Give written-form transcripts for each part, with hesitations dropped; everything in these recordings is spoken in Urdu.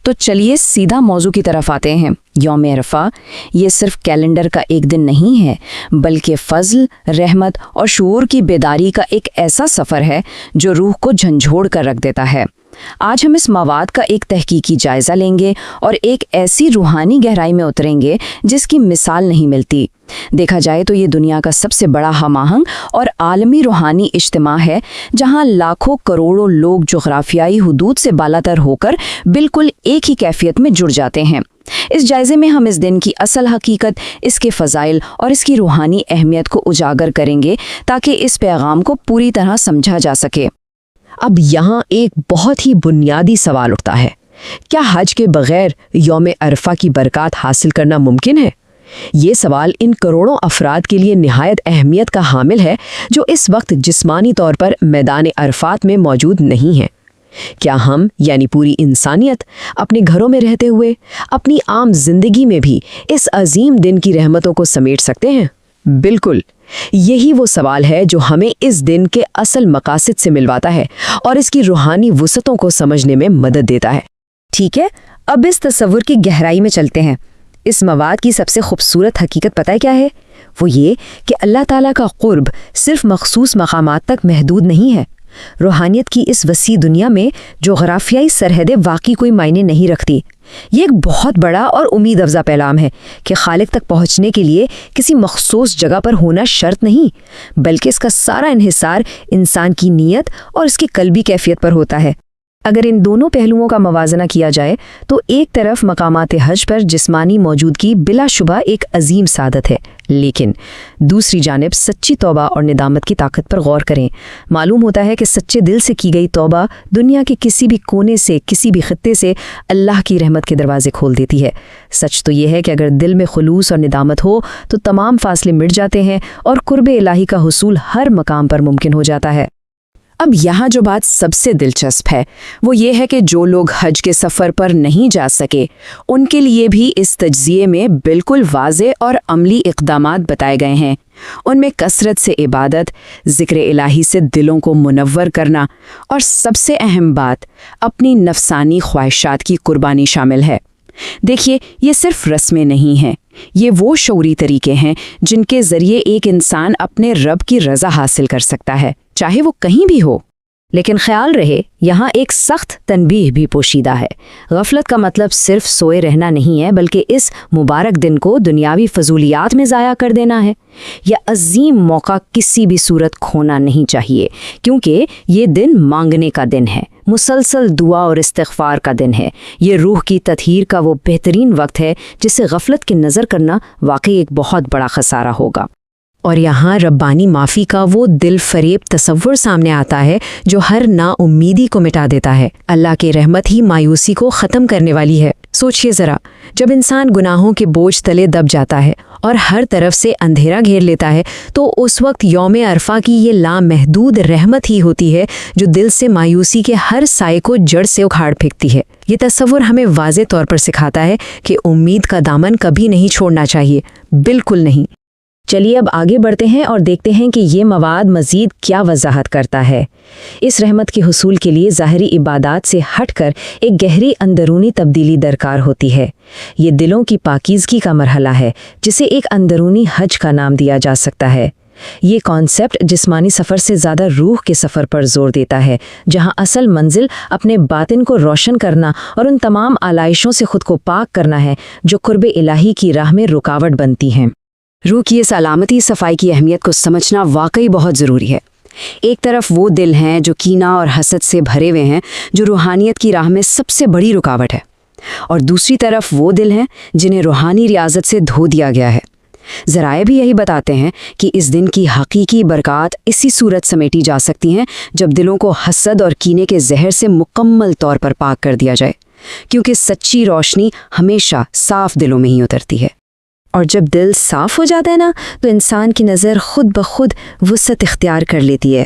تو چلیے سیدھا موضوع کی طرف آتے ہیں۔ یوم عرفہ یہ صرف کیلنڈر کا ایک دن نہیں ہے، بلکہ فضل، رحمت اور شعور کی بیداری کا ایک ایسا سفر ہے جو روح کو جھنجھوڑ کر رکھ دیتا ہے۔ آج ہم اس مواد کا ایک تحقیقی جائزہ لیں گے اور ایک ایسی روحانی گہرائی میں اتریں گے جس کی مثال نہیں ملتی۔ دیکھا جائے تو یہ دنیا کا سب سے بڑا ہم آہنگ اور عالمی روحانی اجتماع ہے، جہاں لاکھوں کروڑوں لوگ جغرافیائی حدود سے بالاتر ہو کر بالکل ایک ہی کیفیت میں جڑ جاتے ہیں۔ اس جائزے میں ہم اس دن کی اصل حقیقت، اس کے فضائل اور اس کی روحانی اہمیت کو اجاگر کریں گے تاکہ اس پیغام کو پوری طرح سمجھا جا سکے۔ اب یہاں ایک بہت ہی بنیادی سوال اٹھتا ہے، کیا حج کے بغیر یوم عرفہ کی برکات حاصل کرنا ممکن ہے؟ یہ سوال ان کروڑوں افراد کے لیے نہایت اہمیت کا حامل ہے جو اس وقت جسمانی طور پر میدان عرفات میں موجود نہیں ہیں۔ کیا ہم یعنی پوری انسانیت اپنے گھروں میں رہتے ہوئے اپنی عام زندگی میں بھی اس عظیم دن کی رحمتوں کو سمیٹ سکتے ہیں؟ بالکل، یہی وہ سوال ہے جو ہمیں اس دن کے اصل مقاصد سے ملواتا ہے اور اس کی روحانی وسعتوں کو سمجھنے میں مدد دیتا ہے۔ ٹھیک ہے، اب اس تصور کی گہرائی میں چلتے ہیں۔ اس مواد کی سب سے خوبصورت حقیقت پتہ ہے کیا ہے؟ وہ یہ کہ اللہ تعالیٰ کا قرب صرف مخصوص مقامات تک محدود نہیں ہے۔ روحانیت کی اس وسیع دنیا میں جغرافیائی سرحدیں واقعی کوئی معنی نہیں رکھتی۔ یہ ایک بہت بڑا اور امید افزا پیغام ہے کہ خالق تک پہنچنے کے لیے کسی مخصوص جگہ پر ہونا شرط نہیں، بلکہ اس کا سارا انحصار انسان کی نیت اور اس کی قلبی کیفیت پر ہوتا ہے۔ اگر ان دونوں پہلوؤں کا موازنہ کیا جائے تو ایک طرف مقامات حج پر جسمانی موجودگی بلا شبہ ایک عظیم سعادت ہے، لیکن دوسری جانب سچی توبہ اور ندامت کی طاقت پر غور کریں۔ معلوم ہوتا ہے کہ سچے دل سے کی گئی توبہ دنیا کے کسی بھی کونے سے، کسی بھی خطے سے اللہ کی رحمت کے دروازے کھول دیتی ہے۔ سچ تو یہ ہے کہ اگر دل میں خلوص اور ندامت ہو تو تمام فاصلے مٹ جاتے ہیں اور قرب الہی کا حصول ہر مقام پر ممکن ہو جاتا ہے۔ اب یہاں جو بات سب سے دلچسپ ہے وہ یہ ہے کہ جو لوگ حج کے سفر پر نہیں جا سکے ان کے لیے بھی اس تجزیے میں بالکل واضح اور عملی اقدامات بتائے گئے ہیں۔ ان میں کثرت سے عبادت، ذکر الہی سے دلوں کو منور کرنا اور سب سے اہم بات اپنی نفسانی خواہشات کی قربانی شامل ہے۔ دیکھیے، یہ صرف رسمیں نہیں ہیں، یہ وہ شعوری طریقے ہیں جن کے ذریعے ایک انسان اپنے رب کی رضا حاصل کر سکتا ہے، چاہے وہ کہیں بھی ہو۔ لیکن خیال رہے، یہاں ایک سخت تنبیہ بھی پوشیدہ ہے۔ غفلت کا مطلب صرف سوئے رہنا نہیں ہے، بلکہ اس مبارک دن کو دنیاوی فضولیات میں ضائع کر دینا ہے۔ یہ عظیم موقع کسی بھی صورت کھونا نہیں چاہیے، کیونکہ یہ دن مانگنے کا دن ہے، مسلسل دعا اور استغفار کا دن ہے۔ یہ روح کی تطہیر کا وہ بہترین وقت ہے جسے غفلت کی نظر کرنا واقعی ایک بہت بڑا خسارہ ہوگا۔ اور یہاں ربانی معافی کا وہ دل فریب تصور سامنے آتا ہے جو ہر نا امیدی کو مٹا دیتا ہے۔ اللہ کی رحمت ہی مایوسی کو ختم کرنے والی ہے۔ سوچئے ذرا، جب انسان گناہوں کے بوجھ تلے دب جاتا ہے اور ہر طرف سے اندھیرا گھیر لیتا ہے تو اس وقت یوم عرفہ کی یہ لامحدود رحمت ہی ہوتی ہے جو دل سے مایوسی کے ہر سائے کو جڑ سے اکھاڑ پھینکتی ہے۔ یہ تصور ہمیں واضح طور پر سکھاتا ہے کہ امید کا دامن کبھی نہیں چھوڑنا چاہیے، بالکل نہیں۔ چلیے اب آگے بڑھتے ہیں اور دیکھتے ہیں کہ یہ مواد مزید کیا وضاحت کرتا ہے۔ اس رحمت کے حصول کے لیے ظاہری عبادات سے ہٹ کر ایک گہری اندرونی تبدیلی درکار ہوتی ہے۔ یہ دلوں کی پاکیزگی کا مرحلہ ہے جسے ایک اندرونی حج کا نام دیا جا سکتا ہے۔ یہ کانسیپٹ جسمانی سفر سے زیادہ روح کے سفر پر زور دیتا ہے، جہاں اصل منزل اپنے باطن کو روشن کرنا اور ان تمام آلائشوں سے خود کو پاک کرنا ہے جو قرب الہی کی راہ میں رکاوٹ بنتی ہیں۔ روح کی اس علامتی صفائی کی اہمیت کو سمجھنا واقعی بہت ضروری ہے۔ ایک طرف وہ دل ہیں جو کینہ اور حسد سے بھرے ہوئے ہیں، جو روحانیت کی راہ میں سب سے بڑی رکاوٹ ہے، اور دوسری طرف وہ دل ہیں جنہیں روحانی ریاضت سے دھو دیا گیا ہے۔ ذرائع بھی یہی بتاتے ہیں کہ اس دن کی حقیقی برکات اسی صورت سمیٹی جا سکتی ہیں جب دلوں کو حسد اور کینے کے زہر سے مکمل طور پر پاک کر دیا جائے، کیونکہ سچی روشنی ہمیشہ صاف دلوں میں ہی اترتی ہے۔ اور جب دل صاف ہو جاتا ہے نا تو انسان کی نظر خود بخود وسعت اختیار کر لیتی ہے۔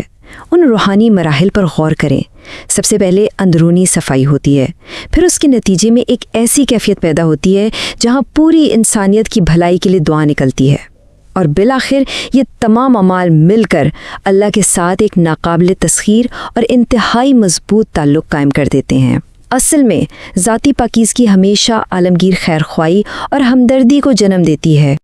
ان روحانی مراحل پر غور کریں۔ سب سے پہلے اندرونی صفائی ہوتی ہے، پھر اس کے نتیجے میں ایک ایسی کیفیت پیدا ہوتی ہے جہاں پوری انسانیت کی بھلائی کے لیے دعا نکلتی ہے، اور بالآخر یہ تمام اعمال مل کر اللہ کے ساتھ ایک ناقابل تسخیر اور انتہائی مضبوط تعلق قائم کر دیتے ہیں۔ اصل میں ذاتی پاکیزگی ہمیشہ عالمگیر خیرخواہی اور ہمدردی کو جنم دیتی ہے۔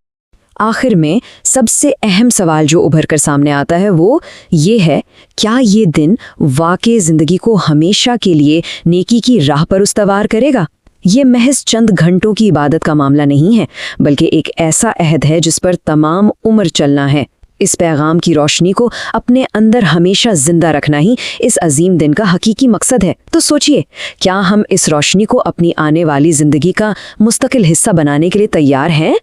آخر میں سب سے اہم سوال جو ابھر کر سامنے آتا ہے وہ یہ ہے، کیا یہ دن واقعی زندگی کو ہمیشہ کے لیے نیکی کی راہ پر استوار کرے گا؟ یہ محض چند گھنٹوں کی عبادت کا معاملہ نہیں ہے، بلکہ ایک ایسا عہد ہے جس پر تمام عمر چلنا ہے۔ اس پیغام کی روشنی کو اپنے اندر ہمیشہ زندہ رکھنا ہی اس عظیم دن کا حقیقی مقصد ہے۔ تو سوچئے، کیا ہم اس روشنی کو اپنی آنے والی زندگی کا مستقل حصہ بنانے کے لیے تیار ہیں؟